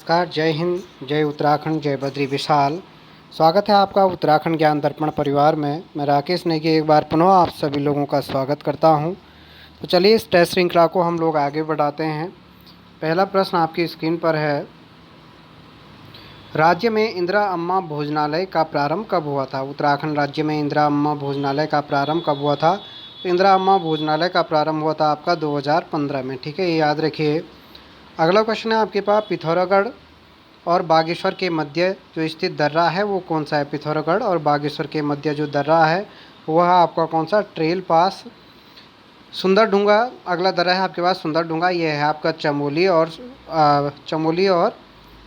नमस्कार, जय हिंद, जय उत्तराखंड, जय बद्री विशाल। स्वागत है आपका उत्तराखंड ज्ञान दर्पण परिवार में। मैं राकेश नेगी एक बार पुनः आप सभी लोगों का स्वागत करता हूं। तो चलिए इस टेस्ट श्रृंखला को हम लोग आगे बढ़ाते हैं। पहला प्रश्न आपकी स्क्रीन पर है, राज्य में इंदिरा अम्मा भोजनालय का प्रारंभ कब हुआ था? उत्तराखंड राज्य में इंदिरा अम्मा भोजनालय का प्रारंभ कब हुआ था? तो इंदिरा अम्मा भोजनालय का प्रारंभ हुआ था आपका 2015 में। ठीक है, ये याद रखिए। अगला क्वेश्चन है आपके पास, पिथौरागढ़ और बागेश्वर के मध्य जो स्थित दर्रा है वो कौन सा है? पिथौरागढ़ और बागेश्वर के मध्य जो दर्रा है वह आपका कौन सा? ट्रेल पास सुंदरढूंगा। अगला दर्रा है आपके पास सुंदरढूंगा, ये है आपका चमोली और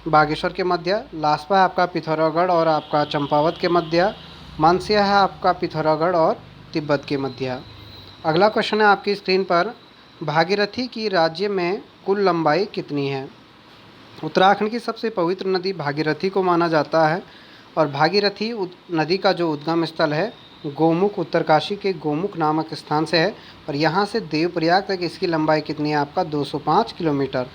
बागेश्वर के मध्य। लास्पा है आपका पिथौरागढ़ और आपका चंपावत के मध्य। मानसिया है आपका पिथौरागढ़ और तिब्बत के मध्य। अगला क्वेश्चन है आपकी स्क्रीन पर, भागीरथी की राज्य में कुल लंबाई कितनी है? उत्तराखंड की सबसे पवित्र नदी भागीरथी को माना जाता है और भागीरथी नदी का जो उद्गम स्थल है गोमुख, उत्तरकाशी के गोमुख नामक स्थान से है और यहाँ से देवप्रयाग तक इसकी लंबाई कितनी है? आपका 205 किलोमीटर।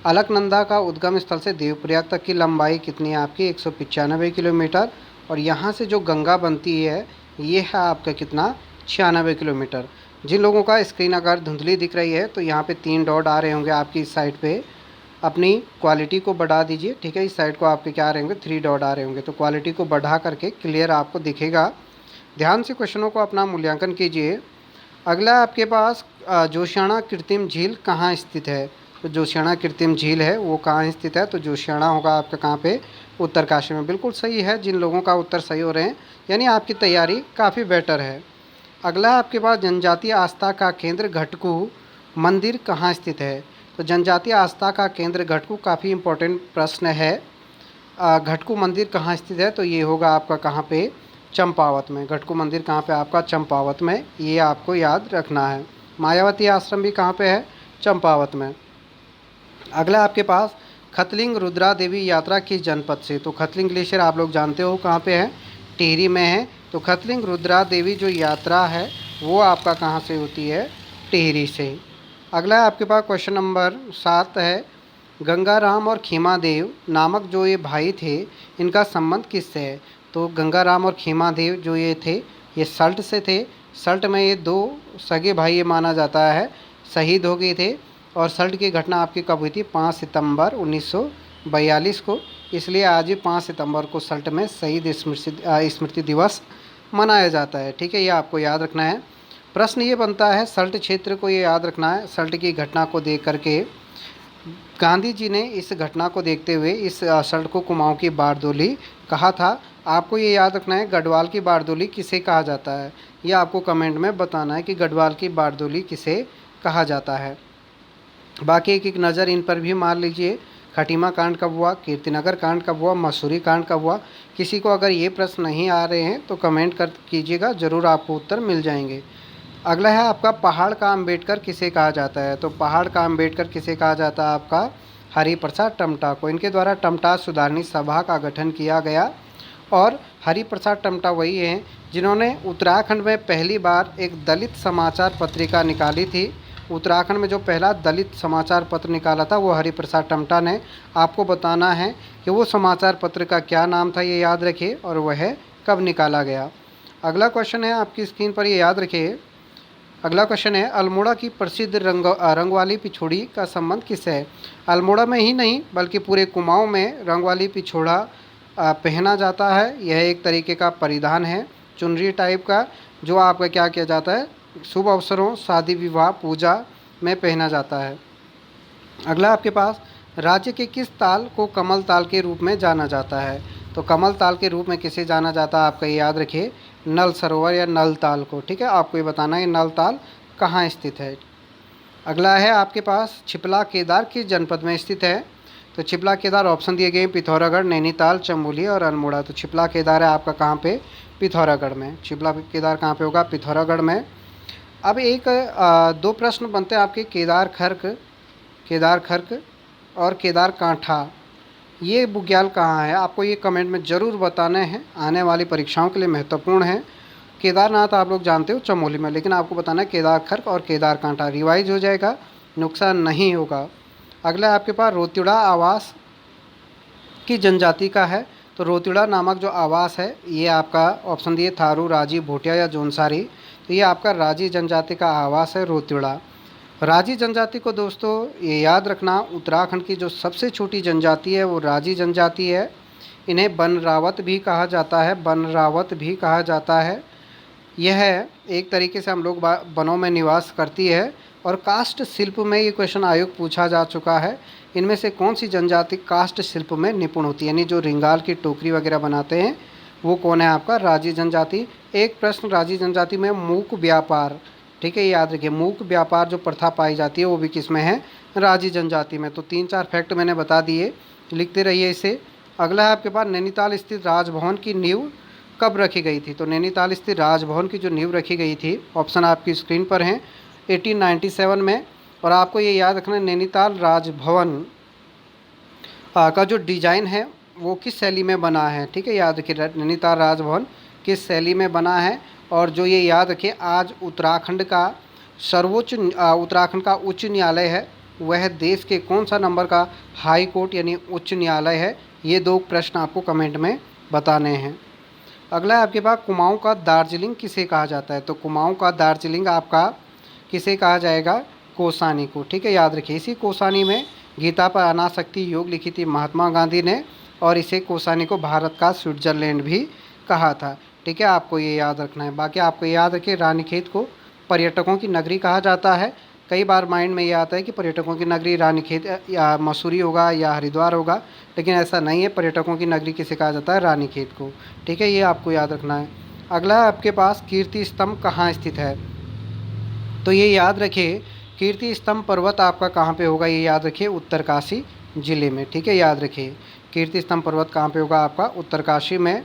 अलकनंदा का उद्गम स्थल से देवप्रयाग तक की लंबाई कितनी है? आपकी 195 किलोमीटर। और यहाँ से जो गंगा बनती है ये है आपका कितना? 96 किलोमीटर। जिन लोगों का स्क्रीन अगर धुंधली दिख रही है तो यहाँ पे 3 डॉट आ रहे होंगे आपकी इस साइड पे, अपनी क्वालिटी को बढ़ा दीजिए। ठीक है, इस साइड को आपके क्या आ रहे होंगे? 3 डॉट आ रहे होंगे, तो क्वालिटी को बढ़ा करके क्लियर आपको दिखेगा। ध्यान से क्वेश्चनों को अपना मूल्यांकन कीजिए। अगला आपके पास जोशियाना कृत्रिम झील कहाँ स्थित है? तो जोशियाना कृत्रिम झील है वो कहाँ स्थित है? तो जोशियाना होगा आपका कहाँ पे? उत्तरकाशी में। बिल्कुल सही है, जिन लोगों का उत्तर सही हो रहे हैं यानी आपकी तैयारी काफ़ी बेटर है। अगला आपके पास, जनजातीय आस्था का केंद्र घटकू मंदिर कहाँ स्थित है? तो जनजातीय आस्था का केंद्र घटकू काफ़ी इम्पोर्टेंट प्रश्न है। घटकू मंदिर कहाँ स्थित है? तो ये होगा आपका कहाँ पे? चंपावत में। घटकू मंदिर कहाँ पे? आपका चंपावत में, ये आपको याद रखना है। मायावती आश्रम भी कहाँ पे है? चंपावत में। अगला आपके पास, खतलिंग रुद्रा देवी यात्रा किस जनपद से? तो खतलिंग ग्लेशियर आप लोग जानते हो कहाँ पे है? टिहरी में है। तो खतलिंग रुद्रा देवी जो यात्रा है वो आपका कहाँ से होती है? टिहरी से। अगला आपके पास क्वेश्चन नंबर 7 है, गंगाराम और खीमादेव नामक जो ये भाई थे इनका संबंध किससे है? तो गंगाराम और खीमादेव जो ये थे ये सल्ट से थे। सल्ट में ये 2 सगे भाई ये माना जाता है शहीद हो गए थे और सल्ट की घटना आपकी कब हुई थी? 5 सितंबर 1942 को। इसलिए आज ही 5 सितंबर को सल्ट में शहीद स्मृति दिवस मनाया जाता है। ठीक है, ये आपको याद रखना है। प्रश्न ये बनता है, सल्ट क्षेत्र को ये याद रखना है। सल्ट की घटना को देख करके गांधी जी ने इस घटना को देखते हुए इस सल्ट को कुमाऊं की बारदोली कहा था। आपको ये याद रखना है गढ़वाल की बारदोली किसे कहा जाता है, ये आपको कमेंट में बताना है कि गढ़वाल की बारदोली किसे कहा जाता है। बाकी एक एक नज़र इन पर भी मार लीजिए। खटीमा कांड कब हुआ? कीर्तिनगर कांड कब हुआ? मसूरी कांड कब हुआ? किसी को अगर ये प्रश्न नहीं आ रहे हैं तो कमेंट कर कीजिएगा, ज़रूर आपको उत्तर मिल जाएंगे। अगला है आपका, पहाड़ का अम्बेडकर किसे कहा जाता है? तो पहाड़ का अम्बेडकर किसे कहा जाता है? आपका हरिप्रसाद टमटा को। इनके द्वारा टमटा सुधारणी सभा का गठन किया गया और हरिप्रसाद टमटा वही हैं जिन्होंने उत्तराखंड में पहली बार एक दलित समाचार पत्रिका निकाली थी। उत्तराखंड में जो पहला दलित समाचार पत्र निकाला था वो हरिप्रसाद टमटा ने। आपको बताना है कि वो समाचार पत्र का क्या नाम था, ये याद रखिए, और वह कब निकाला गया। अगला क्वेश्चन है आपकी स्क्रीन पर, ये याद रखिए। अगला क्वेश्चन है, अल्मोड़ा की प्रसिद्ध रंग वाली पिछोड़ी का संबंध किससे है? अल्मोड़ा में ही नहीं बल्कि पूरे कुमाऊं में रंग वाली पिछोड़ा पहना जाता है। यह एक तरीके का परिधान है चुनरी टाइप का, जो आपका क्या किया जाता है? शुभ अवसरों, शादी विवाह, पूजा में पहना जाता है। अगला आपके पास, राज्य के किस ताल को कमल ताल के रूप में जाना जाता है? तो कमल ताल के रूप में किसे जाना जाता है? आपका याद रखिए, नल सरोवर या नल ताल को। ठीक है, आपको ये बताना है नल ताल कहाँ स्थित है। अगला है आपके पास, छिपला केदार किस जनपद में स्थित है? तो छिपला केदार ऑप्शन दिए गए हैं, पिथौरागढ़, नैनीताल, चमोली और अल्मोड़ा। तो छिपला केदार है आपका कहाँ पे? पिथौरागढ़ में। छिपला केदार कहाँ पे होगा? पिथौरागढ़ में। अब एक 2 प्रश्न बनते हैं आपके, केदार खर्क और केदार कांठा, ये बुग्याल कहाँ है? आपको ये कमेंट में ज़रूर बताने हैं, आने वाली परीक्षाओं के लिए महत्वपूर्ण है। केदारनाथ आप लोग जानते हो चमोली में, लेकिन आपको बताना है केदार खर्क और केदार कांठा। रिवाइज हो जाएगा, नुकसान नहीं होगा। अगला आपके पास, रोतिड़ा आवास की जनजाति का है? तो रोतिड़ा नामक जो आवास है ये आपका ऑप्शन दिए थारू, राजी, भोटिया या जौनसारी। तो ये आपका राजी जनजाति का आवास है रोतिड़ा। राजी जनजाति को दोस्तों ये याद रखना, उत्तराखंड की जो सबसे छोटी जनजाति है वो राजी जनजाति है। इन्हें बनरावत भी कहा जाता है, बनरावत भी कहा जाता है। यह एक तरीके से हम लोग वनों में निवास करती है। और काष्ठ शिल्प में ये क्वेश्चन आयोग पूछा जा चुका है, इनमें से कौन सी जनजाति काष्ठ शिल्प में निपुण होती है, यानी जो रिंगाल की टोकरी वगैरह बनाते हैं वो कौन है? आपका राजी जनजाति। एक प्रश्न राजी जनजाति में मूक व्यापार, ठीक है, याद रखिए मूक व्यापार जो प्रथा पाई जाती है वो भी किस में है? राजी जनजाति में। तो 3-4 फैक्ट मैंने बता दिए, लिखते रहिए इसे। अगला है आपके पास नैनीताल स्थित राजभवन की नींव कब रखी गई थी? तो नैनीताल स्थित राजभवन की जो नींव रखी गई थी, ऑप्शन आपकी स्क्रीन पर हैं, 1897 में। और आपको ये याद रखना नैनीताल राजभवन का जो डिज़ाइन है वो किस शैली में बना है, ठीक है, याद रखिए नैनीताल राजभवन किस शैली में बना है। और जो ये याद रखिए आज उत्तराखंड का उत्तराखंड का उच्च न्यायालय है वह देश के कौन सा नंबर का हाई कोर्ट यानी उच्च न्यायालय है? ये 2 प्रश्न आपको कमेंट में बताने हैं। अगला है आपके पास कुमाऊं का दार्जिलिंग किसे कहा जाता है? तो कुमाऊं का दार्जिलिंग आपका किसे कहा जाएगा? कोसानी को, ठीक है, याद रखिए। इसी कोसानी में गीता पर अनासक्ति योग लिखी थी महात्मा गांधी ने, और इसे कोसानी को भारत का स्विट्ज़रलैंड भी कहा था, ठीक है, आपको ये याद रखना है। बाकी आपको याद रखिए रानीखेत को पर्यटकों की नगरी कहा जाता है। कई बार माइंड में ये आता है कि पर्यटकों की नगरी रानीखेत या मसूरी होगा या हरिद्वार होगा, लेकिन ऐसा नहीं है। पर्यटकों की नगरी किसे कहा जाता है? रानीखेत को, ठीक है, ये आपको याद रखना है। अगला आपके पास कीर्ति स्तंभ कहाँ स्थित है? तो ये याद रखिए कीर्ति स्तंभ पर्वत आपका कहाँ पे होगा? ये याद रखिए उत्तरकाशी ज़िले में, ठीक है, याद रखिए कीर्ति स्तंभ पर्वत कहाँ पे होगा? आपका उत्तरकाशी में।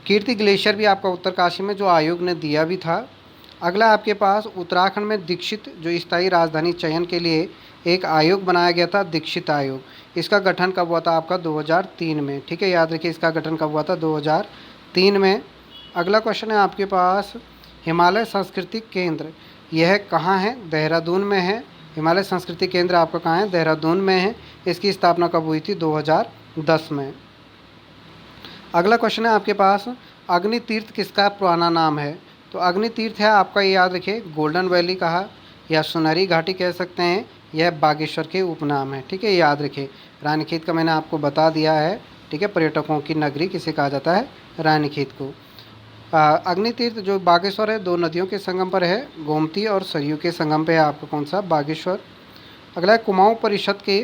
कीर्ति ग्लेशियर भी आपका उत्तरकाशी में जो आयोग ने दिया भी था। अगला आपके पास उत्तराखंड में दीक्षित जो स्थायी राजधानी चयन के लिए एक आयोग बनाया गया था, दीक्षित आयोग। इसका गठन कब हुआ था? आपका 2003 में, ठीक है, याद रखिए इसका गठन कब हुआ था? 2003 में। अगला क्वेश्चन है आपके पास हिमालय सांस्कृतिक केंद्र, यह कहाँ है? देहरादून में है। हिमालय सांस्कृतिक केंद्र आपका कहाँ है? देहरादून में है। इसकी स्थापना कब हुई थी? 2010 में। अगला क्वेश्चन है आपके पास अग्नि तीर्थ किसका पुराना नाम है? तो अग्नि तीर्थ है आपका, ये याद रखिए गोल्डन वैली कहा या सुनहरी घाटी कह सकते हैं, यह बागेश्वर के उपनाम है, ठीक है, याद रखिए। रानीखेत का मैंने आपको बता दिया है, ठीक है, पर्यटकों की नगरी किसे कहा जाता है? रानीखेत को। अग्नि तीर्थ जो बागेश्वर है 2 नदियों के संगम पर है, गोमती और सरयू के संगम पे है आपका कौन सा? बागेश्वर। अगला है कुमाऊं परिषद के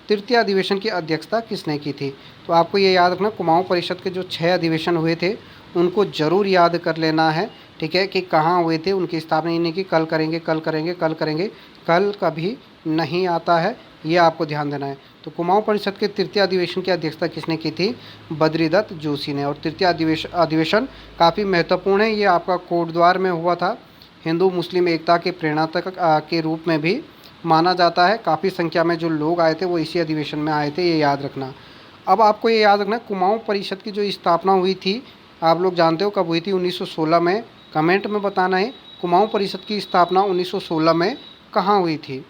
तृतीय अधिवेशन की अध्यक्षता किसने की थी? तो आपको ये याद रखना कुमाऊं परिषद के जो 6 अधिवेशन हुए थे उनको ज़रूर याद कर लेना है, ठीक है, कि कहाँ हुए थे, उनकी स्थापना। नहीं कि कल करेंगे कल करेंगे कल करेंगे, कल कभी नहीं आता है, ये आपको ध्यान देना है। तो कुमाऊं परिषद के तृतीय अधिवेशन की अध्यक्षता किसने की थी? बद्रीदत्त जोशी ने। और तृतीय अधिवेशन काफ़ी महत्वपूर्ण है, ये आपका कोटद्वार में हुआ था। हिंदू मुस्लिम एकता के प्रेरणात्मक के रूप में भी माना जाता है। काफ़ी संख्या में जो लोग आए थे वो इसी अधिवेशन में आए थे, ये याद रखना। अब आपको ये याद रखना कुमाऊं परिषद की जो स्थापना हुई थी आप लोग जानते हो कब हुई थी? 1916 में। कमेंट में बताना है कुमाऊं परिषद की स्थापना 1916 में कहाँ हुई थी।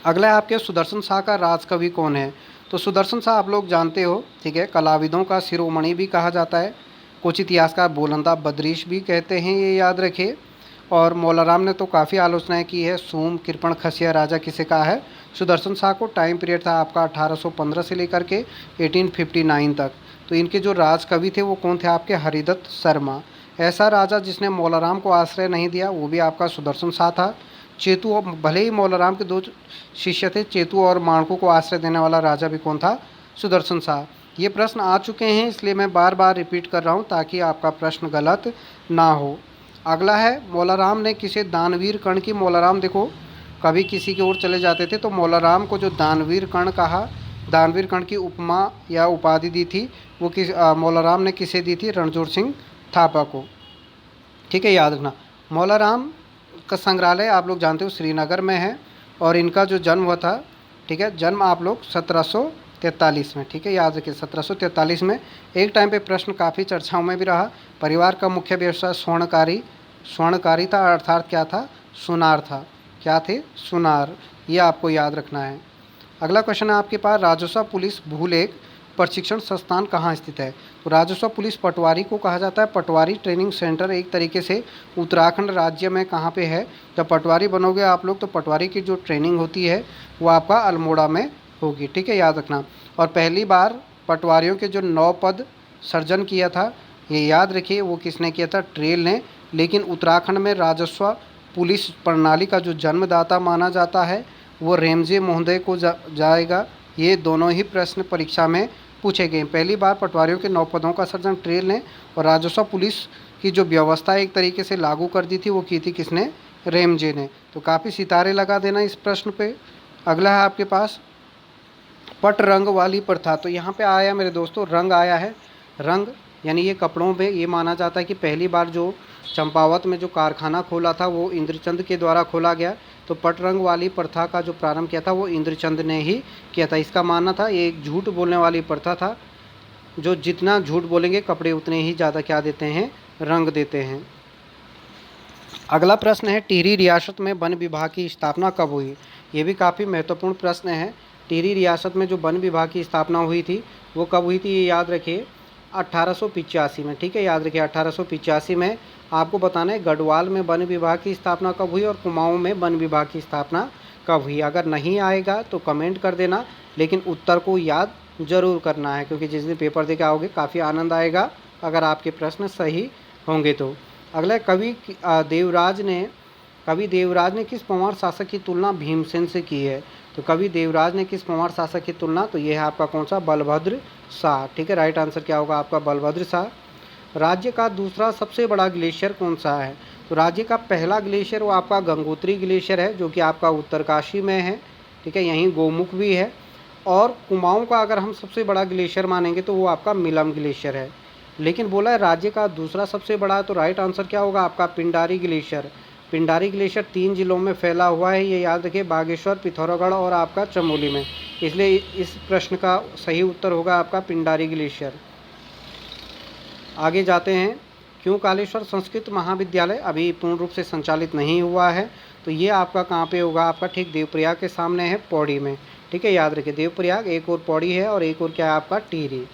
अगला है आपके सुदर्शन शाह का राजकवि कौन है? तो सुदर्शन शाह आप लोग जानते हो, ठीक है, कलाविदों का शिरोमणि भी कहा जाता है, कुछ इतिहासकार बोलंदा बद्रीश भी कहते हैं, ये याद रखिए। और मौलाराम ने तो काफ़ी आलोचनाएं की है। सोम कृपण खसिया राजा किसे कहा है? सुदर्शन शाह को। टाइम पीरियड था आपका 1815 से लेकर के 1859 तक। तो इनके जो राजकवि थे वो कौन थे? आपके हरिदत्त शर्मा। ऐसा राजा जिसने मौलाराम को आश्रय नहीं दिया वो भी आपका सुदर्शन शाह था। चेतु, भले ही मौलाराम के 2 शिष्य थे, चेतु और माणकू को आश्रय देने वाला राजा भी कौन था? सुदर्शन शाह। ये प्रश्न आ चुके हैं इसलिए मैं बार बार रिपीट कर रहा हूँ ताकि आपका प्रश्न गलत ना हो। अगला है मौलाराम ने किसे दानवीर कर्ण की? मौलाराम देखो कभी किसी की ओर चले जाते थे तो मौलाराम को जो दानवीर कर्ण कहा, दानवीर कर्ण की उपमा या उपाधि दी थी वो मौलाराम ने किसे दी थी? रणछोड़ सिंह थापा को, ठीक है, याद रखना। मौलाराम का संग्रहालय आप लोग जानते हो श्रीनगर में है और इनका जो जन्म हुआ था, ठीक है, जन्म आप लोग 1743 में, ठीक है, याद रखिए 1743 में। एक टाइम पे प्रश्न काफ़ी चर्चाओं में भी रहा। परिवार का मुख्य व्यवसाय स्वर्णकारी था, अर्थात क्या था? सुनार था। क्या थे? सुनार। ये आपको याद रखना है। अगला क्वेश्चन है आपके पास राजस्व पुलिस भूलेख प्रशिक्षण संस्थान कहाँ स्थित है? तो राजस्व पुलिस पटवारी को कहा जाता है पटवारी ट्रेनिंग सेंटर। एक तरीके से उत्तराखंड राज्य में कहाँ पे है? जब पटवारी बनोगे आप लोग तो पटवारी की जो ट्रेनिंग होती है वो आपका अल्मोड़ा में होगी, ठीक है, याद रखना। और पहली बार पटवारियों के जो 9 पद सृजन किया था, ये याद रखिए, वो किसने किया था? ट्रेल ने। लेकिन उत्तराखंड में राजस्व पुलिस प्रणाली का जो जन्मदाता माना जाता है वो रेमजे महोदय को जाएगा। ये दोनों ही प्रश्न परीक्षा में पूछे गए। पहली बार पटवारियों के 9 पदों का सृजन ट्रेल ने, और राजस्व पुलिस की जो व्यवस्था एक तरीके से लागू कर दी थी वो की थी किसने? रेमजे ने। तो काफ़ी सितारे लगा देना इस प्रश्न पे। अगला है आपके पास पट रंग वाली प्रथा। तो यहाँ पे आया मेरे दोस्तों रंग आया है। रंग यानी ये कपड़ों पे ये माना जाता है कि पहली बार जो चंपावत में जो कारखाना खोला था वो इंद्रचंद के द्वारा खोला गया। तो पट रंग वाली प्रथा का जो प्रारंभ किया था वो इंद्रचंद ने ही किया था। इसका मानना था ये एक झूठ बोलने वाली प्रथा था, जो जितना झूठ बोलेंगे कपड़े उतने ही ज़्यादा क्या देते हैं? रंग देते हैं। अगला प्रश्न है टिहरी रियासत में वन विभाग की स्थापना कब हुई? ये भी काफ़ी महत्वपूर्ण प्रश्न है। टिहरी रियासत में जो वन विभाग की स्थापना हुई थी वो कब हुई थी? ये याद रखिए 1885 में, ठीक है, याद रखिए 1885 में। आपको बताना है गढ़वाल में वन विभाग की स्थापना कब हुई और कुमाऊं में वन विभाग की स्थापना कब हुई। अगर नहीं आएगा तो कमेंट कर देना, लेकिन उत्तर को याद ज़रूर करना है, क्योंकि जिस दिन पेपर दे के आओगे काफ़ी आनंद आएगा अगर आपके प्रश्न सही होंगे तो। अगला कवि देवराज ने किस पंवार शासक की तुलना भीमसेन से की है? तो कवि देवराज ने किस पंवार शासक की तुलना? तो यह है आपका कौन सा? बलभद्र शाह, ठीक है। राइट आंसर क्या होगा आपका? बलभद्र शाह। राज्य का दूसरा सबसे बड़ा ग्लेशियर कौन सा है? तो राज्य का पहला ग्लेशियर वो आपका गंगोत्री ग्लेशियर है, जो कि आपका उत्तरकाशी में है, ठीक है, यहीं गोमुख भी है। और कुमाऊं का अगर हम सबसे बड़ा ग्लेशियर मानेंगे तो वो आपका मिलम ग्लेशियर है। लेकिन बोला है राज्य का दूसरा सबसे बड़ा है, तो राइट आंसर क्या होगा आपका? पिंडारी ग्लेशियर। पिंडारी ग्लेशियर 3 जिलों में फैला हुआ है, ये याद रखिए, बागेश्वर, पिथौरागढ़ और आपका चमोली में। इसलिए इस प्रश्न का सही उत्तर होगा आपका पिंडारी ग्लेशियर। आगे जाते हैं। क्यों कालेश्वर संस्कृत महाविद्यालय अभी पूर्ण रूप से संचालित नहीं हुआ है? तो ये आपका कहाँ पे होगा? आपका ठीक देवप्रयाग के सामने है, पौड़ी में, ठीक है, याद रखिए। देवप्रयाग एक और पौड़ी है और एक और क्या है आपका? टिहरी।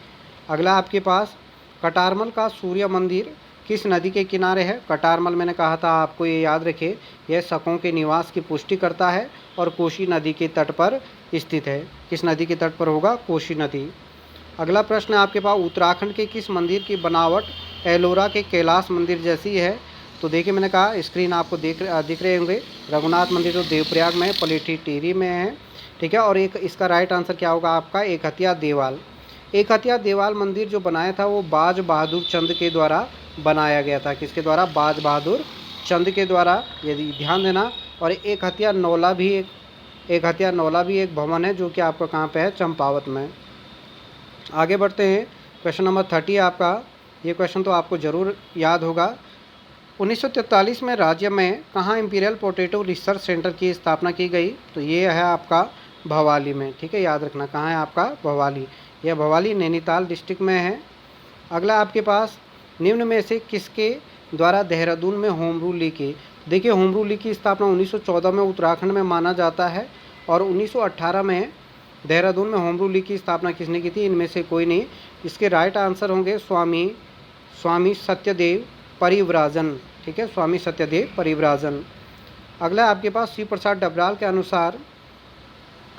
अगला आपके पास कटारमल का सूर्य मंदिर किस नदी के किनारे है? कटारमल मैंने कहा था आपको, ये याद रखिए, यह शकों के निवास की पुष्टि करता है और कोशी नदी के तट पर स्थित है। किस नदी के तट पर होगा? कोशी नदी। अगला प्रश्न है आपके पास उत्तराखंड के किस मंदिर की बनावट एलोरा के कैलाश मंदिर जैसी है? तो देखिए मैंने कहा स्क्रीन आपको दिख रहे होंगे। रघुनाथ मंदिर जो देवप्रयाग में है, पलेठी टिहरी में है, ठीक है। और एक इसका राइट आंसर क्या होगा आपका? एक हथिया देवाल। एक हथिया देवाल मंदिर जो बनाया था वो बाज बहादुर चंद के द्वारा बनाया गया था। किसके द्वारा? बाज बहादुर चंद के द्वारा, यदि ध्यान देना। और एक हथिया नौला भी एक भवन है जो कि आपका कहाँ पे है? चंपावत में। आगे बढ़ते हैं। क्वेश्चन नंबर 30 आपका, ये क्वेश्चन तो आपको ज़रूर याद होगा। 1943 में राज्य में कहाँ इंपीरियल पोटैटो रिसर्च सेंटर की स्थापना की गई? तो ये है आपका भवाली में, ठीक है, याद रखना। कहाँ है आपका? भवाली। यह भवाली नैनीताल डिस्ट्रिक्ट में है। अगला आपके पास निम्न में से किसके द्वारा देहरादून में होम रूल लीग की? देखिए होम रूल लीग की स्थापना 1914 में उत्तराखंड में माना जाता है, और 1918 में देहरादून में होम रूल लीग की स्थापना किसने की थी? इनमें से कोई नहीं। इसके राइट आंसर होंगे स्वामी सत्यदेव परिव्राजन, ठीक है, स्वामी सत्यदेव परिव्राजन। अगला आपके पास शिव प्रसाद डबराल के अनुसार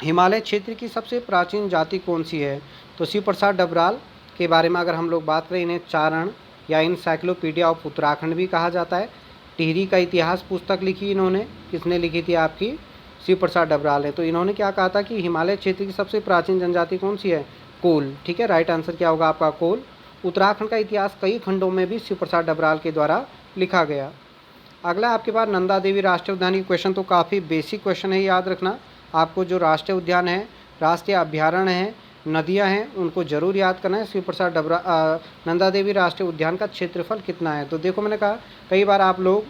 हिमालय क्षेत्र की सबसे प्राचीन जाति कौन सी है? तो शिव प्रसाद डबराल के बारे में अगर हम लोग बात करें, इन्हें चारण या इनसाइक्लोपीडिया ऑफ उत्तराखंड भी कहा जाता है। टिहरी का इतिहास पुस्तक लिखी इन्होंने, किसने लिखी थी? आपकी शिव प्रसाद डबराल है। तो इन्होंने क्या कहा था कि हिमालय क्षेत्र की सबसे प्राचीन जनजाति कौन सी है? कोल, ठीक है, राइट आंसर क्या होगा आपका? कोल। उत्तराखंड का इतिहास कई खंडों में भी शिव प्रसाद डबराल के द्वारा लिखा गया। अगला आपके पास नंदा देवी राष्ट्रीय उद्यान की क्वेश्चन तो काफ़ी बेसिक क्वेश्चन है, याद रखना। आपको जो राष्ट्रीय उद्यान है, राष्ट्रीय अभ्यारण्य है, नदियां हैं, उनको जरूर याद करना है। शिव प्रसाद नंदा देवी राष्ट्रीय उद्यान का क्षेत्रफल कितना है? तो देखो मैंने कहा कई बार आप लोग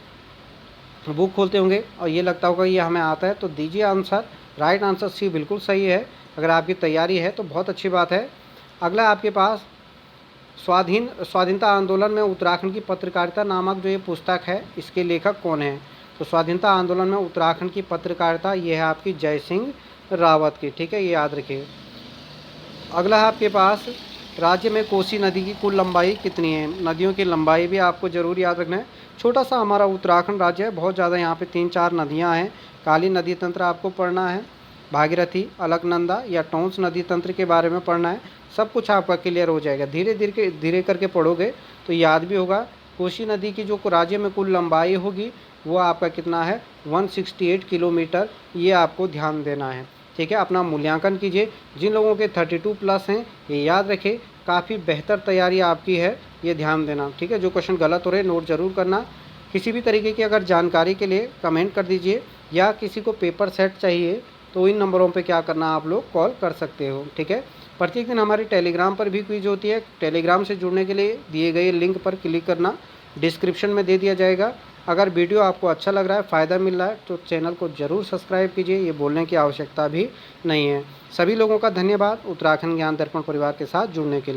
बुक खोलते होंगे और ये लगता होगा ये हमें आता है, तो दीजिए आंसर। राइट आंसर सी बिल्कुल सही है। अगर आपकी तैयारी है तो बहुत अच्छी बात है। अगला आपके पास स्वाधीनता आंदोलन में उत्तराखंड की पत्रकारिता नामक जो ये पुस्तक है, इसके लेखक कौन है? तो स्वाधीनता आंदोलन में उत्तराखंड की पत्रकारिता, ये है आपकी जय सिंह रावत की, ठीक है, ये याद रखिए। अगला है आपके पास राज्य में कोसी नदी की कुल लंबाई कितनी है? नदियों की लंबाई भी आपको ज़रूर याद रखना है। छोटा सा हमारा उत्तराखंड राज्य है, बहुत ज़्यादा यहाँ पे 3-4 नदियाँ हैं। काली नदी तंत्र आपको पढ़ना है, भागीरथी, अलकनंदा या टोंस नदी तंत्र के बारे में पढ़ना है। सब कुछ आपका क्लियर हो जाएगा। धीरे धीरे धीरे करके पढ़ोगे तो याद भी होगा। कोसी नदी की जो राज्य में कुल लंबाई होगी वो आपका कितना है? 168 किलोमीटर। ये आपको ध्यान देना है, ठीक है। अपना मूल्यांकन कीजिए। जिन लोगों के 32 प्लस हैं ये याद रखें, काफ़ी बेहतर तैयारी आपकी है, ये ध्यान देना, ठीक है। जो क्वेश्चन गलत हो रहे हैं नोट ज़रूर करना। किसी भी तरीके की अगर जानकारी के लिए कमेंट कर दीजिए, या किसी को पेपर सेट चाहिए तो इन नंबरों पे क्या करना, आप लोग कॉल कर सकते हो, ठीक है। प्रत्येक दिन हमारी टेलीग्राम पर भी क्विज होती है। टेलीग्राम से जुड़ने के लिए दिए गए लिंक पर क्लिक करना, डिस्क्रिप्शन में दे दिया जाएगा। अगर वीडियो आपको अच्छा लग रहा है, फ़ायदा मिल रहा है तो चैनल को ज़रूर सब्सक्राइब कीजिए, ये बोलने की आवश्यकता भी नहीं है। सभी लोगों का धन्यवाद उत्तराखंड ज्ञान दर्पण परिवार के साथ जुड़ने के लिए।